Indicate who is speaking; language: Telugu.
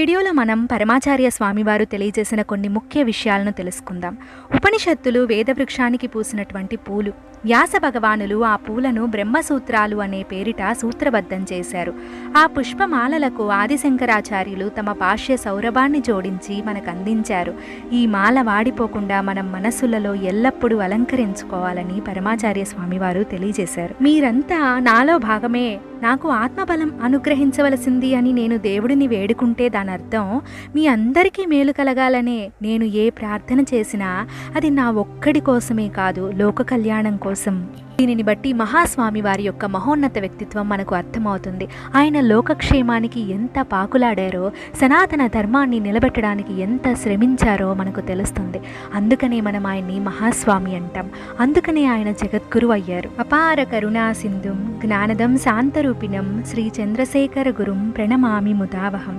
Speaker 1: వీడియోలో మనం పరమాచార్య స్వామివారు తెలియజేసిన కొన్ని ముఖ్య విషయాలను తెలుసుకుందాం. ఉపనిషత్తులు వేదవృక్షానికి పూసినటువంటి పూలు. వ్యాస భగవానులు ఆ పూలను బ్రహ్మసూత్రాలు అనే పేరిట సూత్రబద్ధం చేశారు. ఆ పుష్పమాలలకు ఆదిశంకరాచార్యులు తమ భాష్య సౌరభాన్ని జోడించి మనకు అందించారు. ఈ మాల వాడిపోకుండా మనం మనస్సులలో ఎల్లప్పుడూ అలంకరించుకోవాలని పరమాచార్య స్వామివారు తెలియజేశారు. మీరంతా నాలో భాగమే, నాకు ఆత్మబలం అనుగ్రహించవలసింది అని నేను దేవుడిని వేడుకుంటే దాని అర్థం మీ అందరికీ మేలు కలగాలనే. నేను ఏ ప్రార్థన చేసినా అది నా ఒక్కడి కోసమే కాదు, లోక కళ్యాణం కోసం. దీనిని బట్టి మహాస్వామి వారి యొక్క మహోన్నత వ్యక్తిత్వం మనకు అర్థమవుతుంది. ఆయన లోకక్షేమానికి ఎంత పాకులాడారో, సనాతన ధర్మాన్ని నిలబెట్టడానికి ఎంత శ్రమించారో మనకు తెలుస్తుంది. అందుకనే మనం ఆయన్ని మహాస్వామి అంటాం. అందుకనే ఆయన జగద్గురు అయ్యారు. అపార కరుణా సింధుం జ్ఞానదం శాంతరూపిణం శ్రీ చంద్రశేఖర గురుం ప్రణమామి ముదావహం.